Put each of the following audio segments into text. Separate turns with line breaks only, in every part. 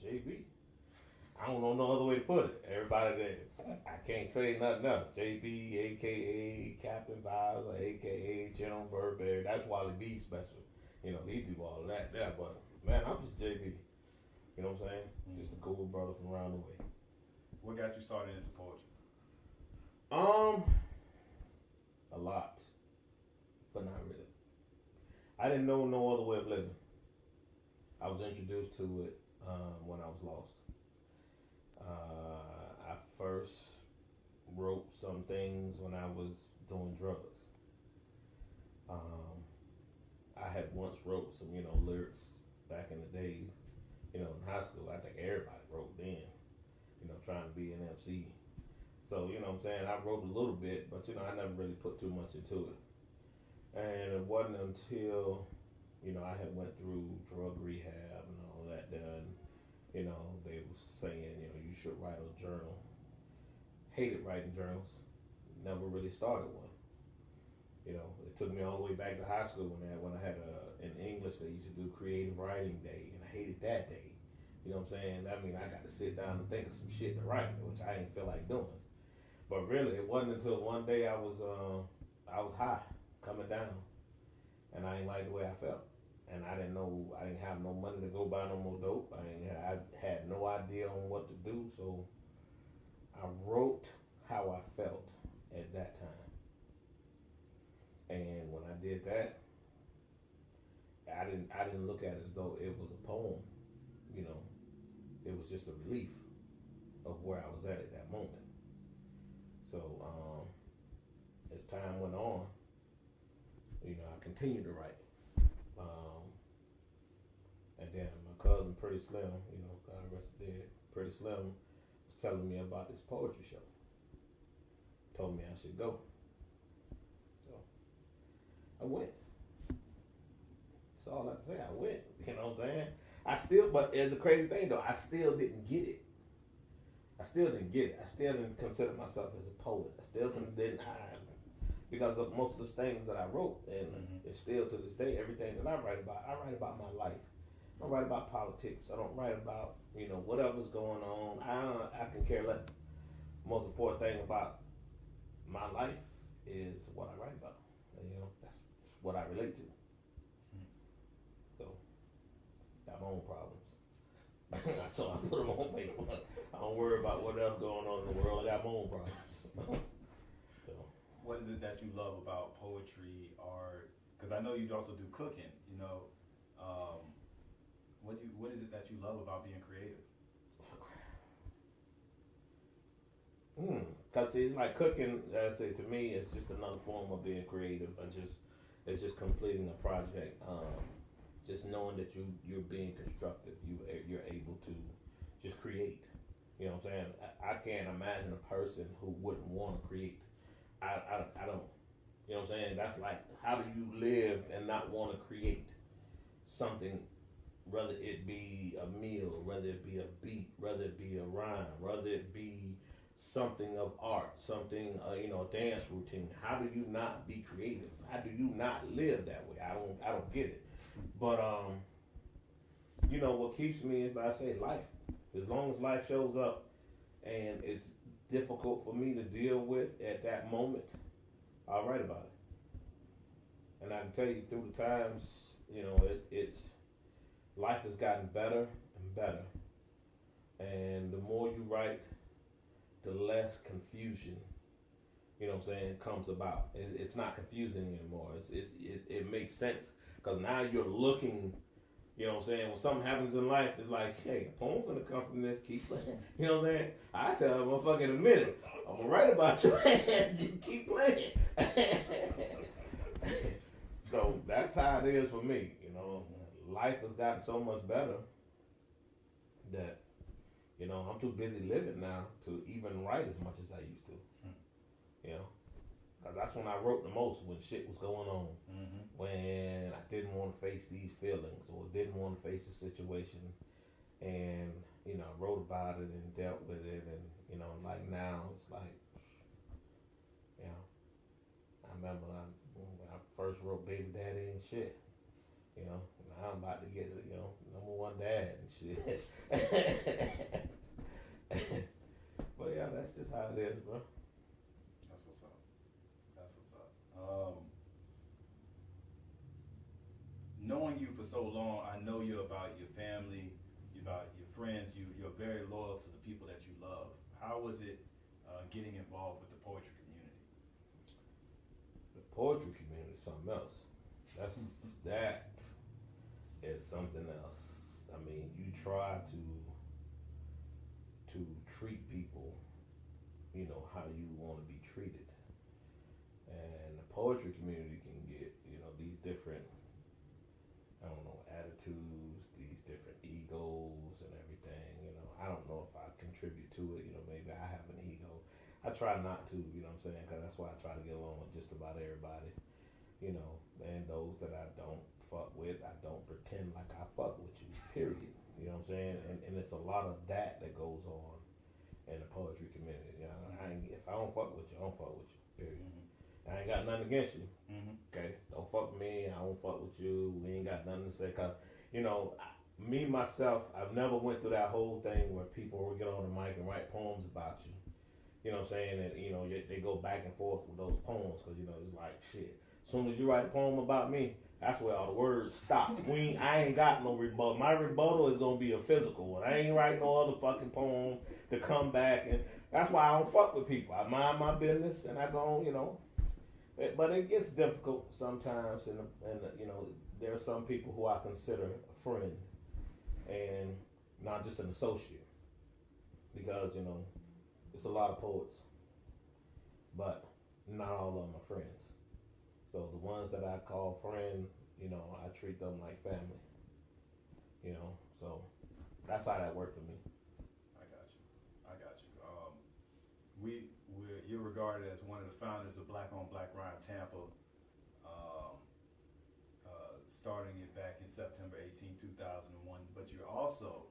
JB. I don't know no other way to put it. Everybody there, I can't say nothing else. JB, aka Captain Bowser, aka General Burberry. That's Wally B special. You know, he do all of that there, but man, I'm just JB. You know what I'm saying? Just a cool brother from around the way.
What got you started into poetry?
Um, a lot, but not really. I didn't know no other way of living. I was introduced to it when I was lost. I first wrote some things when I was doing drugs. I had once wrote some, lyrics back in the day, in high school. I think everybody wrote then, trying to be an MC. So, you know what I'm saying? I wrote a little bit, but, I never really put too much into it. And it wasn't until, I had went through drug rehab and all that done, they was saying, you should write a journal. Hated writing journals. Never really started one. It took me all the way back to high school when I had in English they used to do creative writing day, and I hated that day. You know what I'm saying? I mean, I got to sit down and think of some shit to write, which I didn't feel like doing. But really, it wasn't until one day I was high, coming down, and I didn't like the way I felt. And I didn't have no money to go buy no more dope. I had no idea on what to do, so I wrote how I felt at that time. And when I did that, I didn't look at it as though it was a poem. It was just a relief of where I was at that moment. So as time went on, I continued to write. And then my cousin, Pretty Slim, God rest his dead, Pretty Slim, was telling me about this poetry show. Told me I should go. So I went. That's all I can say. I went. You know what I'm saying? But the crazy thing though, I still didn't get it. I still didn't consider myself as a poet. I still didn't. Because of most of the things that I wrote, and it's still to this day, everything that I write about my life. I don't write about politics. I don't write about, whatever's going on. I can care less. Most important thing about my life is what I write about. And, that's what I relate to. So, got my own problems. So I put them on paper. I don't worry about what else going on in the world. I got my own problems. So.
What is it that you love about poetry, art? Because I know you also do cooking. What is it that you love about being creative?
Cause it's like cooking. I say to me, it's just another form of being creative. It's just completing a project. Just knowing that you're being constructive. You're able to just create. You know what I'm saying? I can't imagine a person who wouldn't want to create. I don't. You know what I'm saying? That's like, how do you live and not want to create something? Whether it be a meal, whether it be a beat, whether it be a rhyme, whether it be something of art, something, a dance routine. How do you not be creative? How do you not live that way? I don't get it. But what keeps me is, like I say, life. As long as life shows up and it's difficult for me to deal with at that moment, I'll write about it. And I can tell you through the times, it's life has gotten better and better. And the more you write, the less confusion, comes about. It's not confusing anymore. It makes sense, because now you're looking. When something happens in life, it's like, hey, a poem's gonna come from this. Keep playing. You know what I'm saying? I tell a motherfucker in a minute, I'm gonna write about your ass. You keep playing. So that's how it is for me. Life has gotten so much better that I'm too busy living now to even write as much as I used to. Cause that's when I wrote the most, when shit was going on. When I didn't want to face these feelings or didn't want to face the situation. And, I wrote about it and dealt with it. And, like now, it's like, I remember when I first wrote Baby Daddy and shit. Now I'm about to get, number one dad and shit. But yeah, that's just how it is, bro.
That's what's up. That's what's up. Knowing you for so long, I know you about your family, you about your friends. You're very loyal to the people that you love. How was it getting involved with the poetry community?
The poetry community is something else. That is something else. I mean, you try to treat people, how you want to be treated. And the poetry community can get, these different, I don't know, attitudes, these different egos and everything. I don't know if I contribute to it. Maybe I have an ego. I try not to, what I'm saying? Because that's why I try to get along with just about everybody. And those that I don't fuck with, I don't pretend like I fuck with you, period. You know what I'm saying? And it's a lot of that goes on in the poetry community. If I don't fuck with you, I don't fuck with you, period. Mm-hmm. I ain't got nothing against you. Mm-hmm. Okay? Don't fuck with me, I don't fuck with you, we ain't got nothing to say. Because, me, myself, I've never went through that whole thing where people will get on the mic and write poems about you. You know what I'm saying? And, they go back and forth with those poems because, it's like, shit. As soon as you write a poem about me, that's where all the words stop. I ain't got no rebuttal. My rebuttal is gonna be a physical one. I ain't writing no other fucking poem to come back, and that's why I don't fuck with people. I mind my business, and I go, But it gets difficult sometimes, and there are some people who I consider a friend, and not just an associate, because it's a lot of poets, but not all of them are friends. So the ones that I call friends, I treat them like family. So that's how that worked for me.
I got you. You're regarded as one of the founders of Black on Black Rhyme Tampa, starting it back in September 18, 2001. But you're also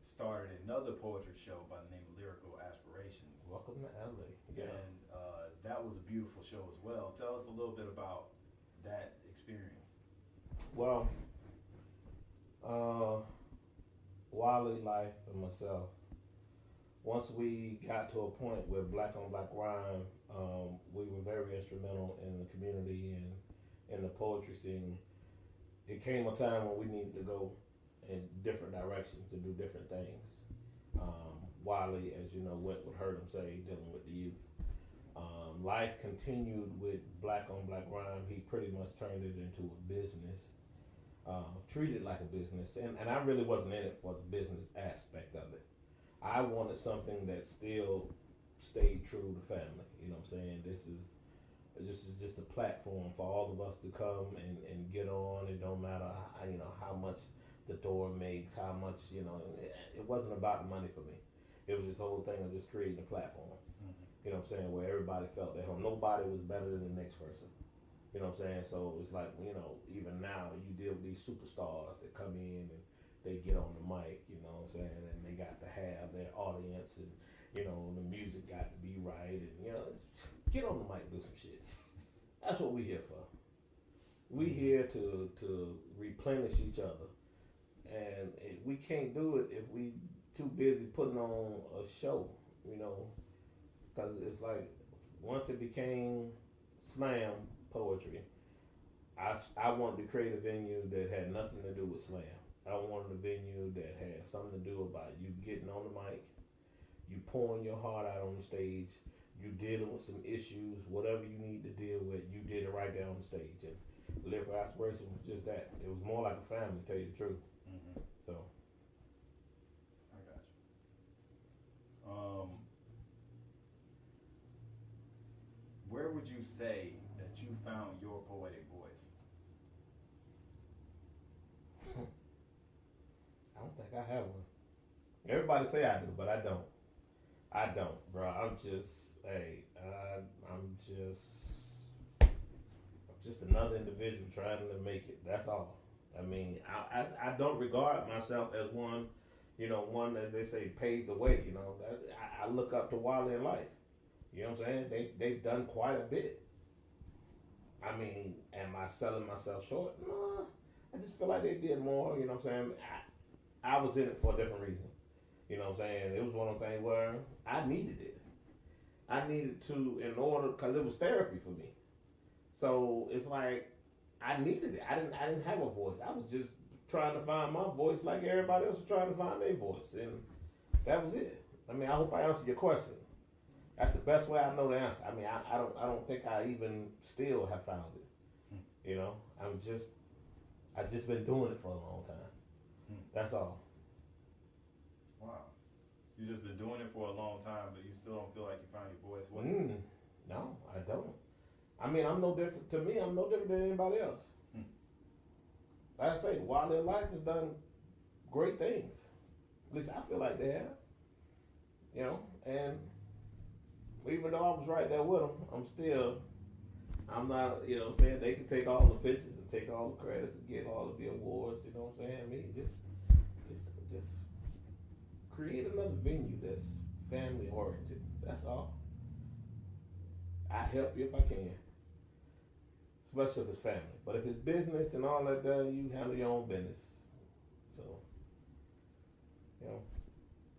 started another poetry show by the name of Lyrical Aspirations.
Welcome to LA. Yeah.
And that was a beautiful show as well. Tell us a little bit about that experience.
Well, Wally, Life, and myself, once we got to a point where Black on Black Rhyme, we were very instrumental in the community and in the poetry scene. It came a time when we needed to go in different directions to do different things. Wiley, as you know, went with Heard Him Say, dealing with the youth. Life continued with Black on Black Rhyme. He pretty much turned it into a business, treated like a business, and I really wasn't in it for the business aspect of it. I wanted something that still stayed true to family. You know what I'm saying? This is just a platform for all of us to come and get on. It don't matter how much the door makes, how much it wasn't about the money for me. It was this whole thing of just creating a platform. Mm-hmm. You know what I'm saying? Where everybody felt that nobody was better than the next person. You know what I'm saying? So it's like, even now you deal with these superstars that come in and they get on the mic, you know what I'm saying? And they got to have their audience, and, the music got to be right, and, get on the mic and do some shit. That's what we here for. We here to replenish each other. And we can't do it if we too busy putting on a show, because it's like once it became slam poetry, I wanted to create a venue that had nothing to do with slam. I wanted a venue that had something to do about you getting on the mic, you pouring your heart out on the stage, you dealing with some issues, whatever you need to deal with, you did it right there on the stage. And Lyrical Aspiration was just that. It was more like a family, to tell you the truth. Mm-hmm. So.
I got you. Where would you say that you found your poetic voice?
I don't think I have one. Everybody say I do, but I don't. I don't, bro. I'm just another individual trying to make it. That's all. I mean, I don't regard myself as one, one that they say paved the way. I look up to Wally in life. You know what I'm saying? They've done quite a bit. I mean, am I selling myself short? No, I just feel like they did more. You know what I'm saying? I was in it for a different reason. You know what I'm saying? It was one of those things where I needed it. I needed to in order because it was therapy for me. So it's like I needed it. I didn't have a voice. I was just trying to find my voice like everybody else was trying to find their voice, and that was it. I mean, I hope I answered your question. That's the best way I know the answer. I mean, I don't think I even still have found it. You know, I've just been doing it for a long time. That's all.
Wow. You've just been doing it for a long time, but you still don't feel like you found your voice. What?
No, I don't. I mean, I'm no different. To me, I'm no different than anybody else. Like I say, Wildlife Life has done great things. At least I feel like they have. You know, and even though I was right there with them, I'm not, you know what I'm saying? They can take all the pictures and take all the credits and get all of the awards, you know what I'm saying? Me, just create another venue that's family oriented. That's all. I help you if I can. Especially if it's family. But if it's business and all that, you handle your own business. So, you know,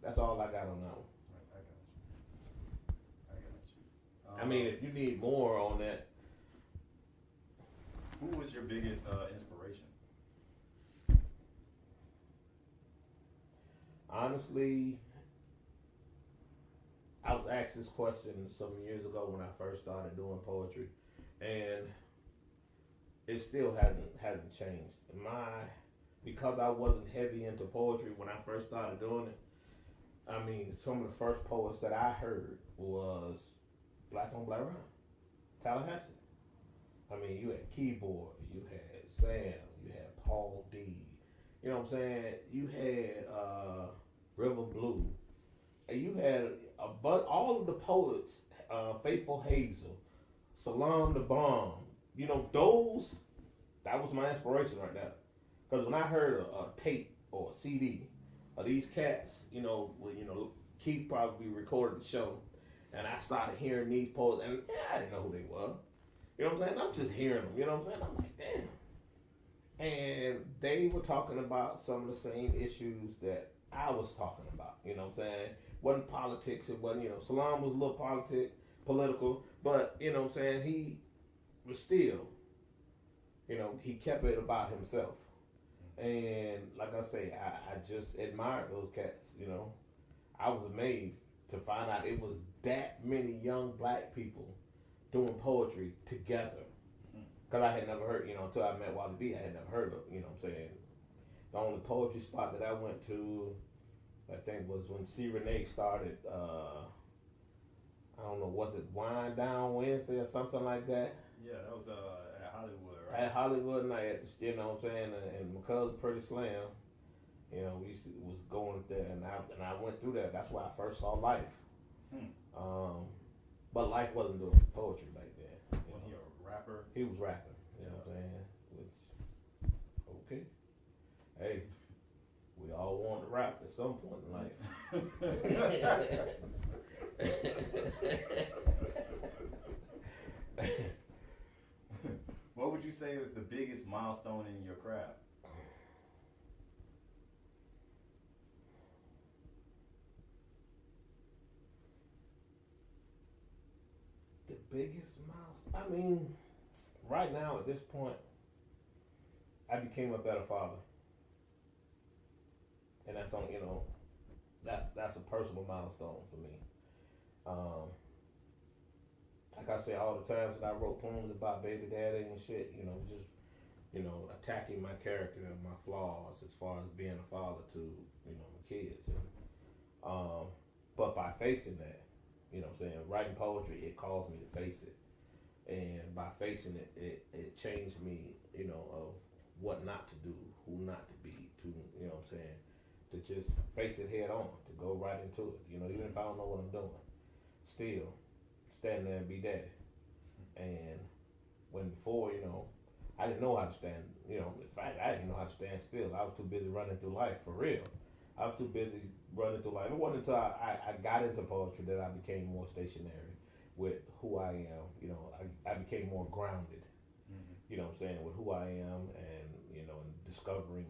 that's all I got on that one.
I got you.
I mean, if you need more on that.
Who was your biggest inspiration?
Honestly, I was asked this question some years ago when I first started doing poetry, and it still hasn't changed. Because I wasn't heavy into poetry when I first started doing it. I mean, some of the first poets that I heard was Black on Black Rhyme, Tallahassee. I mean, you had Keyboard, you had Sam, you had Paul D. You know what I'm saying? You had River Blue, and you had all of the poets, Faithful Hazel, Salam the Bomb. You know, that was my inspiration right there. Because when I heard a tape or a CD of these cats, Keith probably recorded the show, and I started hearing these poets, and I didn't know who they were. You know what I'm saying? I'm just hearing them. You know what I'm saying? I'm like, damn. And they were talking about some of the same issues that I was talking about. You know what I'm saying? It wasn't politics. It wasn't, Salam was a little political, but, you know what I'm saying? He was still, he kept it about himself. And like I say, I just admired those cats, I was amazed to find out it was that many young black people doing poetry together. Because I had never heard, until I met Wally B, I had never heard of, what I'm saying. The only poetry spot that I went to, I think, was when C. Renee started, I don't know, was it Wind Down Wednesday or something like that?
Yeah, that was at Hollywood, right?
At Hollywood night, you know what I'm saying, and my cousin Pretty Slam, we was going there, and I went through that. That's why I first saw Life. But Life wasn't doing poetry back then.
Was he a rapper?
He was rapping, you know what I'm saying? Okay. Hey, we all want to rap at some point in life.
What would you say is the biggest milestone in your craft?
The biggest milestone? I mean, right now at this point, I became a better father. And that's on, that's a personal milestone for me. Like I say all the times that I wrote poems about baby daddy and shit, just, attacking my character and my flaws as far as being a father to, my kids. And, but by facing that, writing poetry, it caused me to face it. And by facing it, it changed me, of what not to do, who not to be, to, to just face it head on, to go right into it. Even if I don't know what I'm doing, still stand there and be daddy. And when before, I didn't know how to stand, in fact, I didn't know how to stand still. I was too busy running through life, for real. I was too busy running through life. It wasn't until I got into poetry that I became more stationary with who I am. I became more grounded, you know what I'm saying, with who I am and, and discovering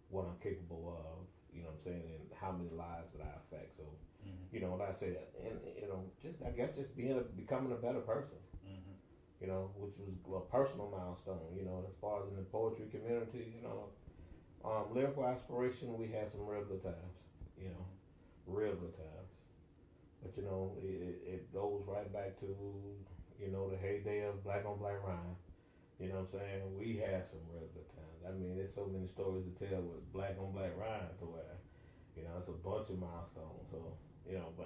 what I'm capable of, you know what I'm saying, and how many lives that I affect. So,
Mm-hmm.
you know, like I said, and you know, just I guess just becoming a better person.
Mm-hmm.
You know, which was a personal milestone. You know, as far as in the poetry community, you know, lyrical aspiration, we had some real good times. You know, real good times. But you know, it goes right back to, you know, the heyday of black on black rhyme. You know what I'm saying? We had some real good times. I mean, there's so many stories to tell with black on black rhyme to where, you know, it's a bunch of milestones. So, you know, but